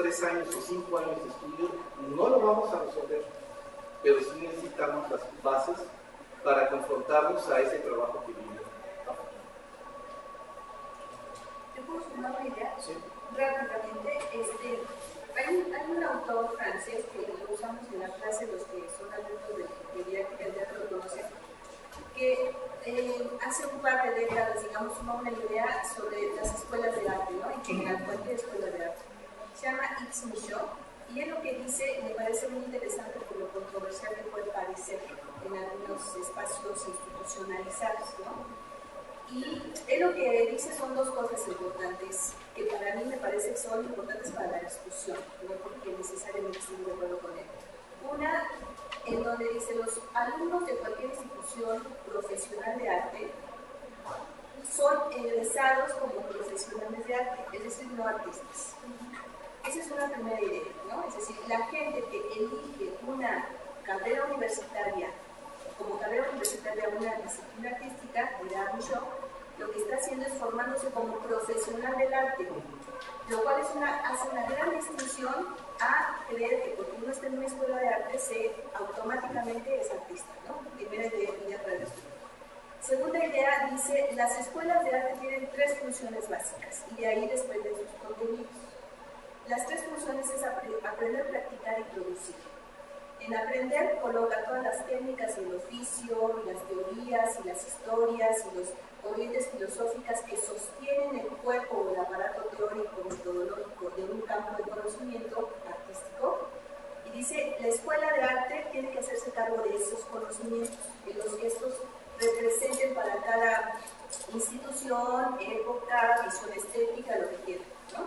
3 años o 5 años de estudio no lo vamos a resolver, pero sí necesitamos las bases para confrontarnos a ese trabajo que viene. ¿Te puedo sumar una idea? Sí. Rápidamente, hay un autor francés que lo usamos en la clase, los que son adultos de didáctica del teatro lo conocen, que hace un par de décadas, digamos, una idea sobre las escuelas de arte, ¿no? En general, cualquier escuela de arte. Se llama X Michaud, y él lo que dice me parece muy interesante por lo controversial que puede parecer en algunos espacios institucionalizados, ¿no? Y él lo que dice son dos cosas importantes, que para mí me parece que son importantes para la discusión, no porque necesariamente estoy de acuerdo con él. Una, en donde dice, los alumnos de cualquier institución profesional de arte son egresados como profesionales de arte, es decir, no artistas. Esa es una primera idea, ¿no? Es decir, la gente que elige una carrera universitaria, como carrera universitaria una disciplina artística, dirá Michaud, lo que está haciendo es formándose como profesional del arte, lo cual hace una gran distinción a creer que porque uno está en una escuela de arte automáticamente es artista, ¿no? Primera idea para el estudio. Segunda idea dice, las escuelas de arte tienen 3 funciones básicas y de ahí desprenden sus contenidos. Las 3 funciones es aprender, practicar y producir. En aprender coloca todas las técnicas y el oficio, y las teorías, y las historias, y las corrientes filosóficas que sostienen el cuerpo o el aparato teórico metodológico de un campo de conocimiento artístico. Y dice, la escuela de arte tiene que hacerse cargo de esos conocimientos, de los que estos representen para cada institución, época, visión estética, lo que quieran, ¿no?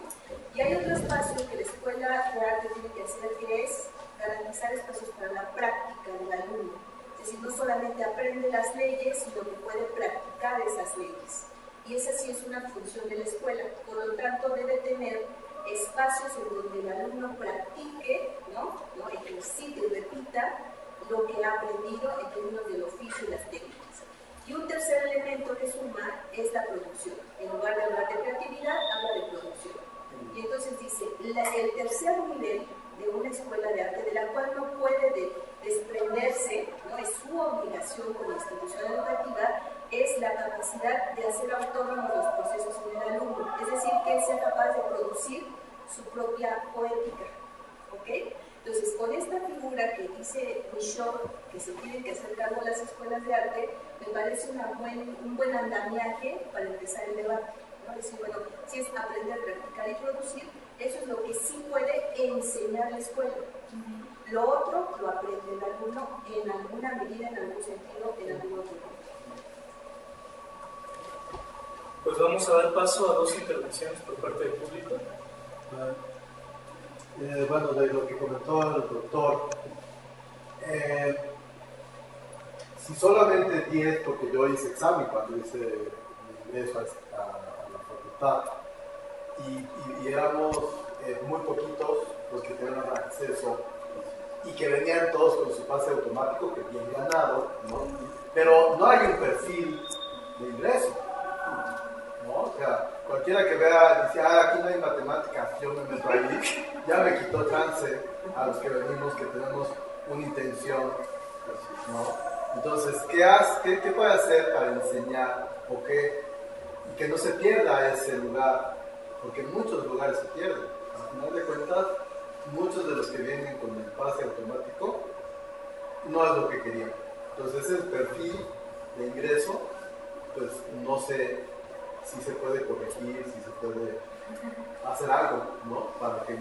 Y hay otro espacio que la escuela de arte tiene que hacer, que es garantizar espacios para la práctica del alumno. Es decir, no solamente aprende las leyes, sino que puede practicar esas leyes. Y esa sí es una función de la escuela. Por lo tanto, debe tener espacios en donde el alumno practique, ¿no? Ejercite y repita lo que ha aprendido en términos del oficio y las técnicas. Y un tercer elemento que suma es la producción. En lugar de hablar de creatividad, habla de producción. Y entonces dice, el tercer nivel de una escuela de arte, de la cual no puede desprenderse, ¿no? Es su obligación como institución educativa, es la capacidad de hacer autónomos los procesos en el alumno, es decir, que él sea capaz de producir su propia poética, ¿ok? Entonces, con esta figura que dice Michaud, que se tienen que hacer cargo las escuelas de arte, me parece un buen andamiaje para empezar el debate, ¿no? Es decir, bueno, si es aprender, practicar y producir, eso es lo que sí puede enseñar la escuela. Lo otro lo aprende el alumno en alguna medida, en algún sentido, en algún otro momento. Pues vamos a dar paso a 2 intervenciones por parte del público. Bueno, de lo que comentó el doctor, si solamente 10, porque yo hice examen cuando hice mi ingreso a la facultad, y éramos muy poquitos los que tenían acceso y que venían todos con su pase automático, que bien ganado, ¿no? Pero no hay un perfil de ingreso, ¿no? O sea, cualquiera que vea, dice, aquí no hay matemáticas, yo me meto ahí, ya me quitó chance a los que venimos, que tenemos una intención, ¿no? Entonces, ¿qué puede hacer para enseñar o qué? Y que no se pierda ese lugar, porque en muchos lugares se pierden. Al final de cuentas, muchos de los que vienen con el pase automático no es lo que querían. Entonces, ese perfil de ingreso, pues no sé si se puede corregir, si se puede hacer algo, ¿no? Para que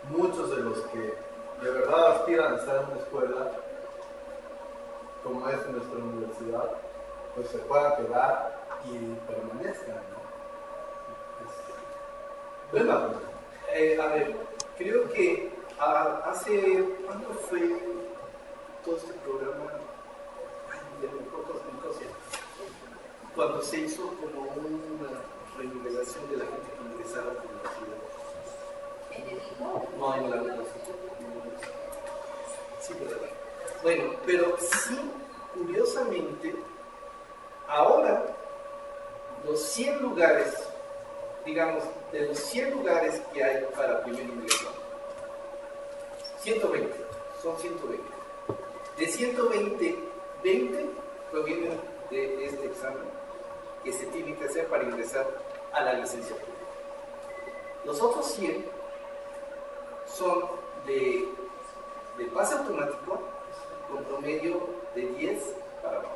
muchos de los que de verdad aspiran a estar en una escuela como es nuestra universidad, pues se puedan quedar y permanezcan, ¿no? Bueno, a ver, creo que hace, ¿cuánto fue todo este programa? Ay, de muy pocos, cuando se hizo como una renumeración de la gente que ingresaba por la ciudad. ¿En el IMO? No, en la universidad. Sí, ¿verdad? Bueno, pero sí, curiosamente, ahora los 100 lugares, digamos, de los 100 lugares que hay para primer ingreso, 120, son 120. De 120, 20 provienen de este examen que se tiene que hacer para ingresar a la licenciatura. Los otros 100 son de pase automático con promedio de 10 para abajo.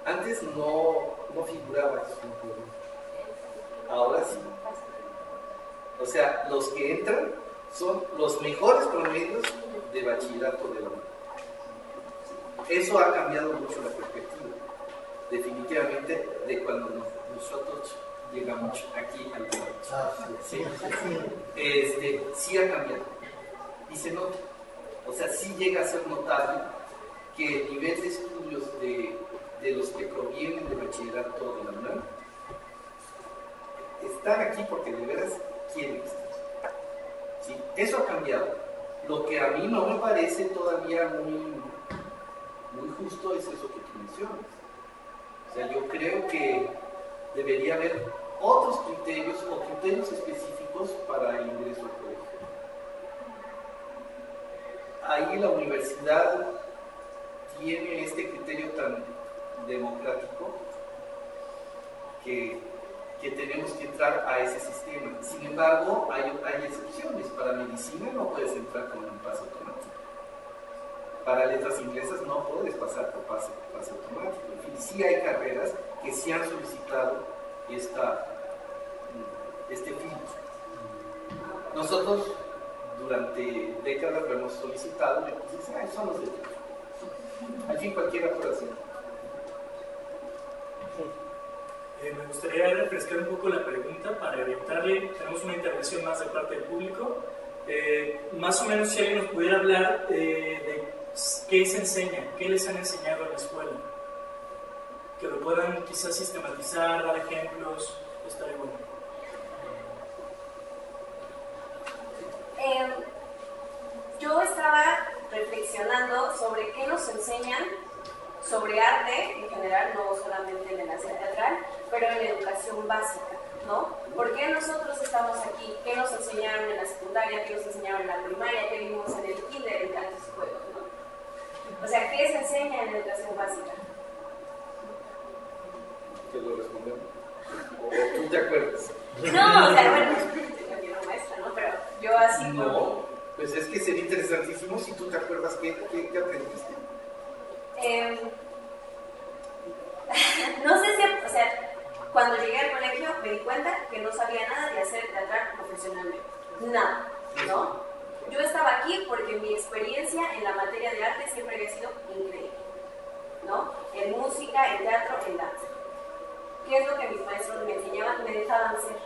Antes no figuraba eso. Ahora sí. O sea, los que entran son los mejores promedios de bachillerato de la UNAM. Eso ha cambiado mucho la perspectiva, definitivamente, de cuando nosotros llegamos aquí al país. Sí ha cambiado. Y se nota. O sea, sí llega a ser notable que el nivel de estudios de los que provienen de bachillerato de la UNAM están aquí porque de veras quieren estar. ¿Sí? Eso ha cambiado. Lo que a mí no me parece todavía muy justo es eso que tú mencionas. O sea, yo creo que debería haber otros criterios o criterios específicos para el ingreso al colegio. Ahí la universidad tiene este criterio tan democrático que tenemos que entrar a ese sistema. Sin embargo, hay excepciones. Para medicina no puedes entrar con un pase automático. Para letras inglesas no puedes pasar por pase automático. En fin, sí hay carreras que sí han solicitado este filtro. Nosotros durante décadas lo hemos solicitado y pues son los derechos. Al fin cualquiera puede hacerlo. Me gustaría refrescar un poco la pregunta para orientarle. Tenemos una intervención más de parte del público. Más o menos si alguien nos pudiera hablar de qué se enseña, qué les han enseñado en la escuela. Que lo puedan quizás sistematizar, dar ejemplos, estaría bueno. Yo estaba reflexionando sobre qué nos enseñan sobre arte en general, no solamente en la enseñanza teatral, pero en la educación básica, ¿no? ¿Por qué nosotros estamos aquí? ¿Qué nos enseñaron en la secundaria? ¿Qué nos enseñaron en la primaria? ¿Qué vimos en el kinder, en tantos juegos, ¿no? O sea, ¿qué se enseña en la educación básica? ¿Te lo respondemos? ¿O tú te acuerdas? No, o sea, bueno, yo no maestra, ¿no? Pero yo así como... No, pues es que sería interesantísimo si tú te acuerdas qué aprendiste. No sé si, o sea, cuando llegué al colegio me di cuenta que no sabía nada de hacer teatral profesionalmente, nada, ¿no? Yo estaba aquí porque mi experiencia en la materia de arte siempre había sido increíble, ¿no? En música, en teatro, en danza. ¿Qué es lo que mis maestros me enseñaban? Me dejaban hacer,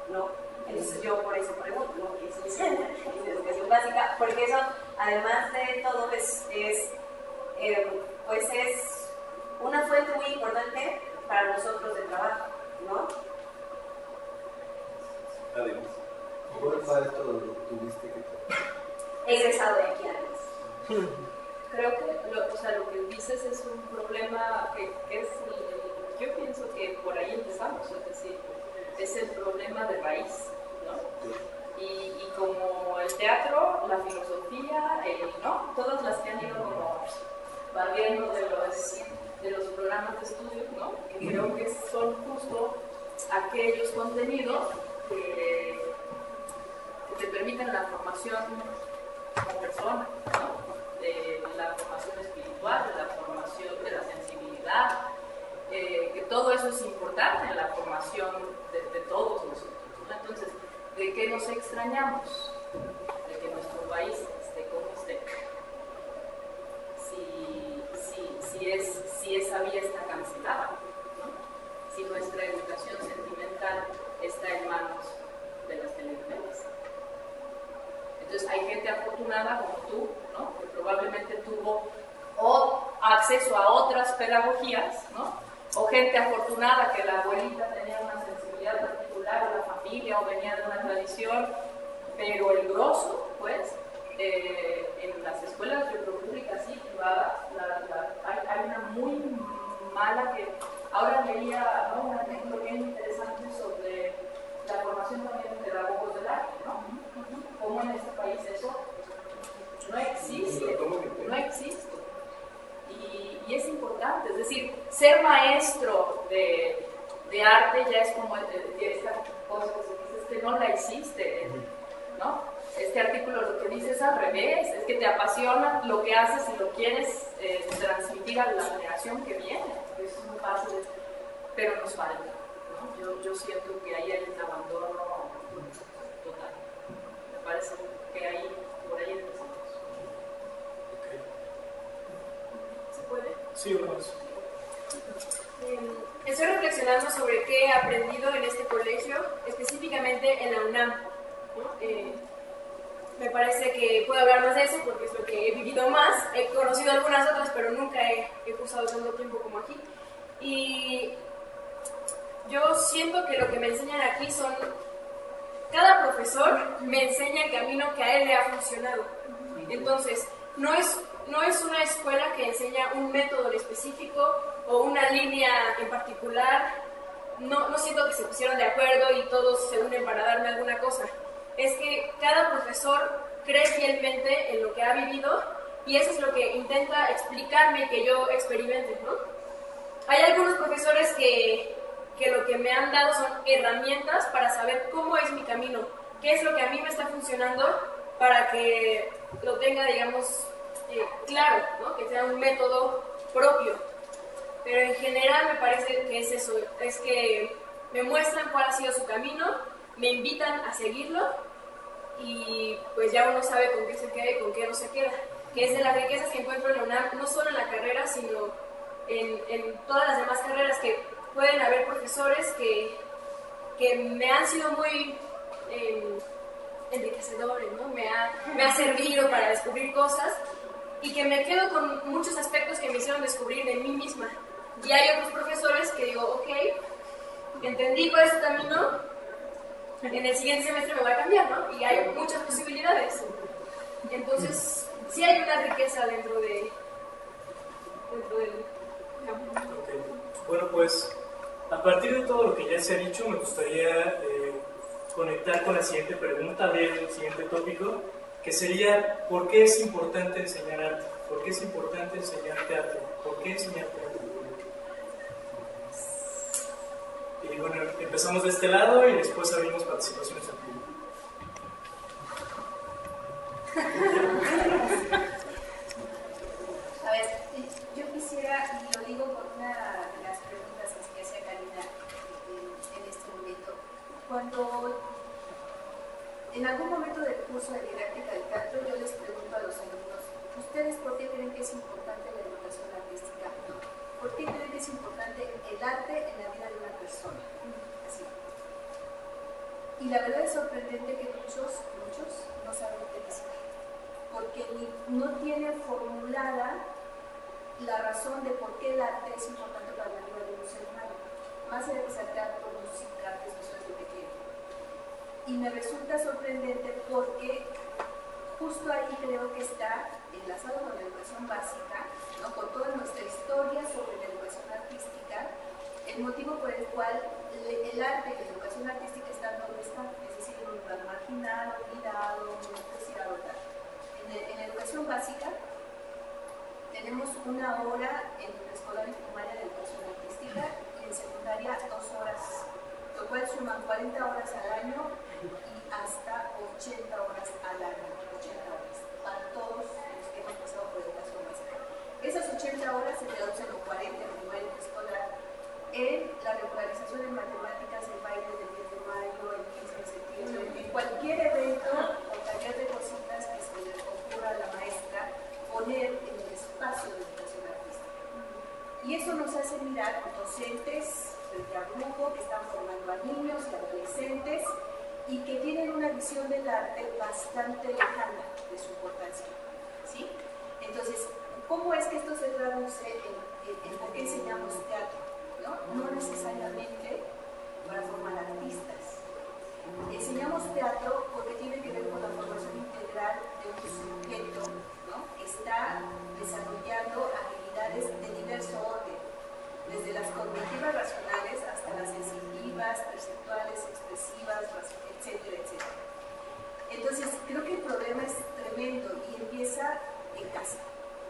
¿no? Entonces yo por eso pregunto, ¿no? ¿Qué es educación básica? Porque eso, además de todo, pues es una fuente muy importante para nosotros de trabajo, ¿no? Además. ¿Cuál maestro tuviste que Egresado de aquí además. Creo que lo que dices es un problema que es, yo pienso que por ahí empezamos, es decir, es el problema de raíz, ¿no? Y como el teatro, la filosofía, ¿no? Todas las que han ido como barriendo de los programas de estudio, ¿no? Que creo que son justo aquellos contenidos que te permiten la formación como persona, ¿no? La formación espiritual, la formación de la sensibilidad, que todo eso es importante en la formación de todos nosotros, ¿no? Entonces, ¿de qué nos extrañamos? De que nuestro país esté como esté. Si esa vía está cancelada, ¿no? Si nuestra educación sentimental está en manos de las telenovelas. Entonces hay gente afortunada como tú, ¿no? Que probablemente tuvo acceso a otras pedagogías, ¿no? O gente afortunada que la abuelita tenía una sensibilidad particular, o la familia, o venía de una tradición, pero el grosso, pues, en las escuelas públicas y privadas, hay una muy mala que ahora leía, ¿no? Un ejemplo bien interesante sobre la formación también de pedagogos del arte, ¿no? Cómo ¿cómo en este país eso? No existe, no existe. Y es importante, es decir, ser maestro de arte ya es como esta cosa que se dice, es que no la existe, ¿no? Este artículo lo que dice es al revés, es que te apasiona lo que haces y lo quieres transmitir a la generación que viene. Eso es muy fácil, pero nos falta, ¿no? Yo siento que ahí hay un abandono total. Me parece que ahí, por ahí empezamos. ¿Se puede? Sí, vamos. Estoy reflexionando sobre qué he aprendido en este colegio, específicamente en la UNAM, ¿no? Me parece que puedo hablar más de eso porque es lo que he vivido más. He conocido algunas otras, pero nunca he cursado tanto tiempo como aquí. Y yo siento que lo que me enseñan aquí son... Cada profesor me enseña el camino que a él le ha funcionado. Entonces, no es una escuela que enseña un método en específico o una línea en particular. No siento que se pusieron de acuerdo y todos se unen para darme alguna cosa. Es que cada profesor cree fielmente en lo que ha vivido y eso es lo que intenta explicarme que yo experimente, ¿no? Hay algunos profesores que lo que me han dado son herramientas para saber cómo es mi camino, qué es lo que a mí me está funcionando para que lo tenga, digamos, claro, ¿no? Que sea un método propio. Pero en general me parece que es eso, es que me muestran cuál ha sido su camino, me invitan a seguirlo y pues ya uno sabe con qué se queda y con qué no se queda, que es de las riquezas que encuentro en la UNAM, no solo en la carrera, sino en todas las demás carreras, que pueden haber profesores que me han sido muy enriquecedores, ¿no? Me ha servido para descubrir cosas y que me quedo con muchos aspectos que me hicieron descubrir de mí misma. Y hay otros profesores que digo, ok, entendí cuál es tu camino, en el siguiente semestre me voy a cambiar, ¿no? Y hay muchas posibilidades. Entonces, sí hay una riqueza dentro del campo. Okay. Bueno, pues, a partir de todo lo que ya se ha dicho, me gustaría conectar con la siguiente pregunta del siguiente tópico, que sería, ¿por qué es importante enseñar arte? ¿Por qué es importante enseñar teatro? ¿Por qué enseñar teatro? Y bueno, empezamos de este lado y después abrimos participaciones al público. A ver, yo quisiera, y lo digo por una de las preguntas que hacía Karina en este momento, cuando en algún momento del curso de didáctica del teatro yo les pregunto a los alumnos, ¿ustedes por qué creen que es importante la educación artística? ¿Por qué creen que es importante el arte en la vida de una persona? Así. Y la verdad es sorprendente que muchos no saben qué decir, porque no tienen formulada la razón de por qué el arte es importante para la vida de un ser humano, más allá de ser teatro, música, artes visuales, lo que quieran. Y me resulta sorprendente porque justo ahí creo que está enlazado con la educación básica, ¿no? Con toda nuestra historia sobre la educación artística, el motivo por el cual el arte y la educación artística están donde están, es decir, en un lugar marginal, olvidado, menospreciado, tal. En la educación básica tenemos una hora en preescolar y primaria de educación artística y en secundaria 2 horas, lo cual suman 40 horas al año y hasta 80 horas al año, 80 horas, para todos los que hemos pasado por educación básica. Esas 80 horas se traducen en 40 en primaria y preescolar, en la regularización en matemáticas, en baile del 10 de mayo, el 15 de septiembre, en cualquier evento o taller de cositas que se le ocurra a la maestra poner en el espacio de educación artística. Y eso nos hace mirar docentes frente a grupo que están formando a niños y adolescentes y que tienen una visión del arte bastante lejana de su importancia, ¿sí? Entonces, ¿cómo es que esto se traduce en por qué enseñamos teatro? No necesariamente para formar artistas. Enseñamos teatro porque tiene que ver con la formación integral de un sujeto, ¿no? Que está desarrollando habilidades de diverso orden, desde las cognitivas racionales hasta las sensitivas, perceptuales, expresivas, etcétera, etcétera. Entonces, creo que nace,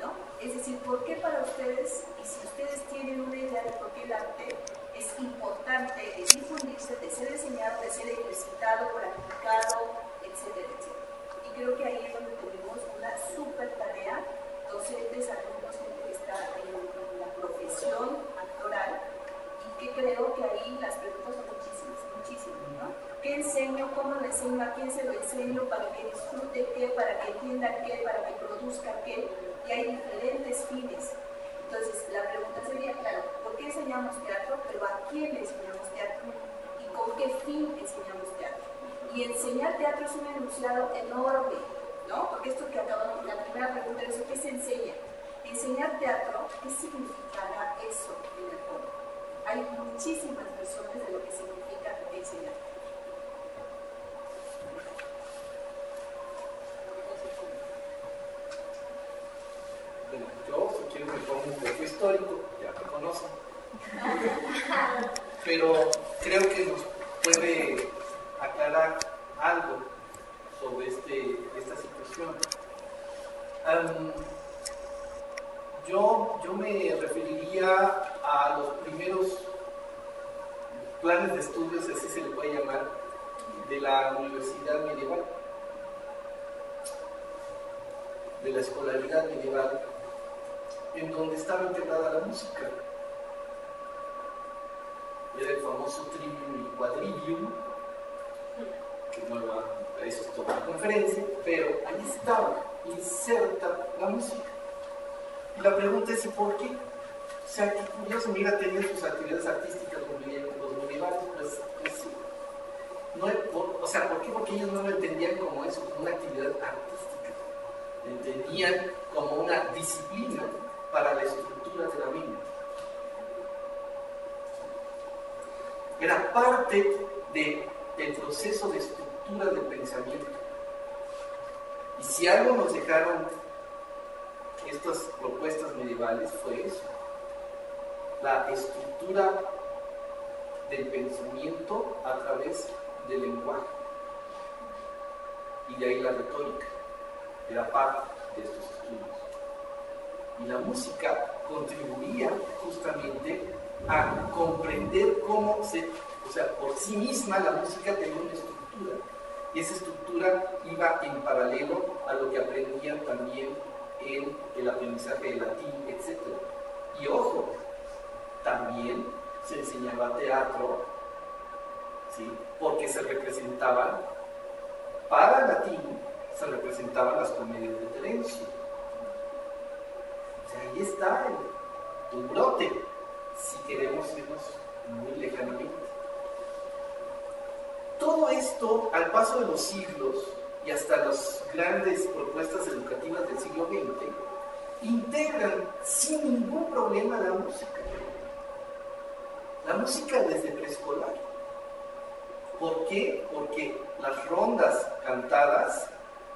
¿no? Es decir, ¿por qué para ustedes, y si ustedes tienen una idea de por qué el arte es importante de difundirse, de ser enseñado, de ser ejercitado, practicado, etcétera, etcétera? Y creo que ahí es donde tenemos una súper tarea, docentes, alumnos, gente que está en la profesión actoral, y que creo que ahí las preguntas son muchísimas, ¿no? ¿Qué enseño? ¿Cómo lo enseño? ¿A quién se lo enseño? ¿Para que disfrute qué? ¿Para que entienda qué? ¿Para que produzca qué? Y hay diferentes fines. Entonces, la pregunta sería, claro, ¿por qué enseñamos teatro? Pero ¿a quién le enseñamos teatro? ¿Y con qué fin enseñamos teatro? Y enseñar teatro es un enunciado enorme, ¿no? Porque esto que acabamos, la primera pregunta es, ¿qué se enseña? Enseñar teatro, ¿qué significará eso en el fondo? Hay muchísimas versiones de lo que significa enseñar. Bueno, yo, si quiero, me pongo un poco histórico, ya me conocen. Pero creo que nos puede aclarar algo sobre esta situación. Yo me referiría a los primeros planes de estudios, así se le puede llamar, de la universidad medieval, de la escolaridad medieval, en donde estaba integrada la música. Era el famoso trivium y quadrivium, que no va a eso es toda la conferencia, pero ahí estaba inserta la música. Y la pregunta es, ¿y por qué? O sea, qué curioso, mira, tenían sus actividades artísticas los medievales, pues sí. No, o sea, ¿por qué? Porque ellos no lo entendían como eso, como una actividad artística. Lo entendían como una disciplina para la estructura de la mente. Era parte del proceso de estructura del pensamiento. Y si algo nos dejaron estas propuestas medievales fue eso, la estructura del pensamiento a través del lenguaje. Y de ahí la retórica, era parte de estos estudios. Y la música contribuía justamente a comprender cómo o sea, por sí misma la música tenía una estructura. Y esa estructura iba en paralelo a lo que aprendían también en el aprendizaje de latín, etc. Y ojo, también se enseñaba teatro, ¿sí? Porque se representaban, para latín, se representaban las comedias de Terencio. O sea, ahí está el brote, si queremos irnos muy lejanamente. Todo esto, al paso de los siglos y hasta las grandes propuestas educativas del siglo XX, integran sin ningún problema la música. La música desde preescolar. ¿Por qué? Porque las rondas cantadas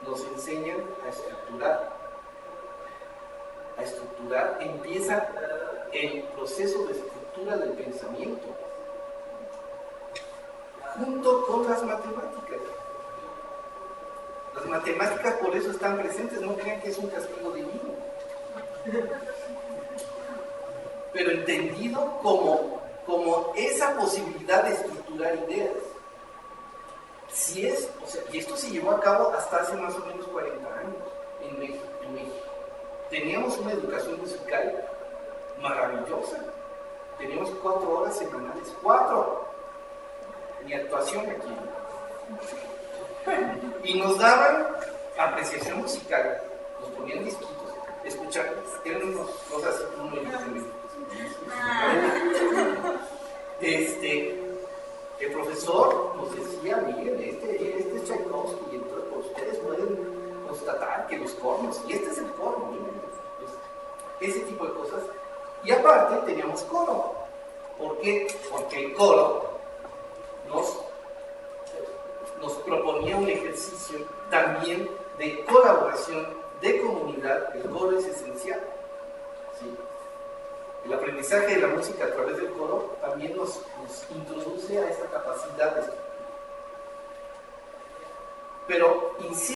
nos enseñan a estructurar. A estructurar, empieza el proceso de estructura del pensamiento, junto con las matemáticas. Las matemáticas por eso están presentes, no crean que es un castigo divino. Pero entendido como esa posibilidad de estructurar ideas. Si es, o sea, y esto se llevó a cabo hasta hace más o menos 40 años en México. Teníamos una educación musical maravillosa. Teníamos 4 horas semanales. 4. Ni actuación aquí. Y nos daban apreciación musical. Nos ponían disquitos. Escuchar. Eran unas cosas uno y el profesor nos decía, miren, este es Tchaikovsky, y entonces pues, ustedes pueden constatar que los cornos, y este es el corno, miren, ese tipo de cosas. Y aparte teníamos coro. ¿Por qué? Porque el coro nos proponía un ejercicio también de colaboración, de comunidad. El coro es esencial, ¿sí? El aprendizaje de la música a través del coro también nos introduce a esta capacidad de esto. Pero, insisto,